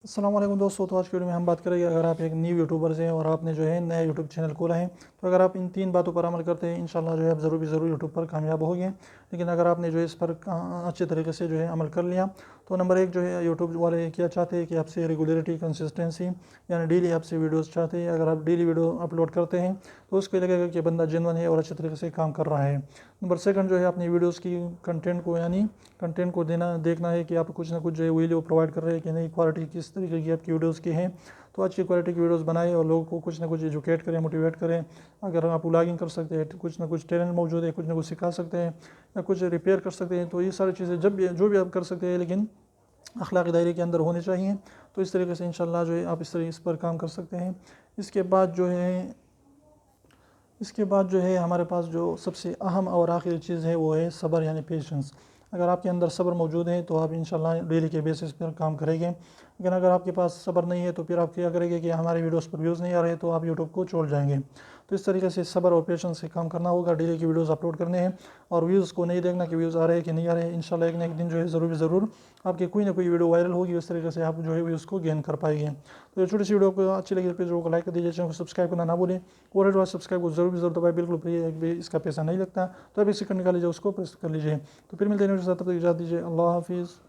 السلام علیکم دوستو، تو آج کی ویڈیو میں ہم بات کریں گے اگر آپ ایک نیو یوٹیوبرز ہیں اور آپ نے جو ہے نیا یوٹیوب چینل کھولا ہے تو اگر آپ ان 3 باتوں پر عمل کرتے ہیں انشاءاللہ جو ہے آپ ضرور یوٹیوب پر کامیاب ہو گے۔ لیکن اگر آپ نے جو ہے اس پر اچھے طریقے سے جو ہے عمل کر لیا تو نمبر 1 جو ہے یوٹیوب والے کیا چاہتے ہیں کہ آپ سے ریگولیرٹی، کنسسٹنسی، یعنی ڈیلی آپ سے ویڈیوز چاہتے ہیں۔ اگر آپ ڈیلی ویڈیو اپلوڈ کرتے ہیں تو اس کو لگے گا کہ بندہ جینوئن ہے اور اچھے طریقے سے کام کر رہا ہے۔ نمبر 2 جو ہے اپنی ویڈیوز کی کنٹینٹ کو دیکھنا ہے کہ آپ کچھ نہ کچھ جو ہے ویڈیو پرووائڈ کر رہے ہیں کہ نہیں، کوالٹی کس طریقے کی آپ کی ویڈیوز کی ہیں، تو اچھی کوالٹی کی ویڈیوز بنائیں اور لوگوں کو کچھ نہ کچھ ایجوکیٹ کریں، موٹیویٹ کریں۔ اگر آپ ولاگنگ کر سکتے ہیں، کچھ نہ کچھ ٹیلنٹ موجود ہے، کچھ نہ کچھ سکھا سکتے ہیں یا کچھ ریپیئر کر سکتے ہیں، تو یہ ساری چیزیں جو بھی آپ کر سکتے ہیں لیکن اخلاقی دائرے کے اندر ہونے چاہیے۔ تو اس طریقے سے انشاءاللہ جو ہے آپ اس پر کام کر سکتے ہیں۔ اس کے بعد جو ہے ہمارے پاس جو سب سے اہم اور آخری چیز ہے وہ ہے صبر، یعنی پیشنس۔ اگر آپ کے اندر صبر موجود ہے تو آپ انشاءاللہ ڈیلی کے بیسس پر کام کریں گے، لیکن اگر آپ کے پاس صبر نہیں ہے تو پھر آپ کیا کریں گے کہ ہمارے ویڈیوز پر ویوز نہیں آ رہے تو آپ یوٹیوب کو چھوڑ جائیں گے۔ تو اس طریقے سے صبر اور پیشنس سے کام کرنا ہوگا، ڈیلی کی ویڈیوز اپلوڈ کرنے ہیں اور ویوز کو نہیں دیکھنا کہ ویوز آ رہے ہیں کہ نہیں آ رہے ہیں۔ انشاءاللہ ایک نہ ایک دن جو ہے ضرور آپ کی کوئی نہ کوئی ویڈیو وائرل ہوگی، اس طریقے سے آپ جو ہے ویوز کو گین کر پائیں گے۔ تو یہ چھوٹی سی ویڈیو کو اچھی لگی تو ویڈیو کو لائک کر دیجیے، چینل کو سبسکرائب کرنا نہ بھولیں اور جو ہے سبسکرائب کو ضرور دبائیں، بالکل فری ہے، اس کا پیسہ نہیں لگتا۔ تو ابھی سیکنڈ نکال لیجیے، اس کو پریس کر لیجیے۔ تو پھر ملتے ہیں، تب تک اجازت دیجیے، اللہ حافظ۔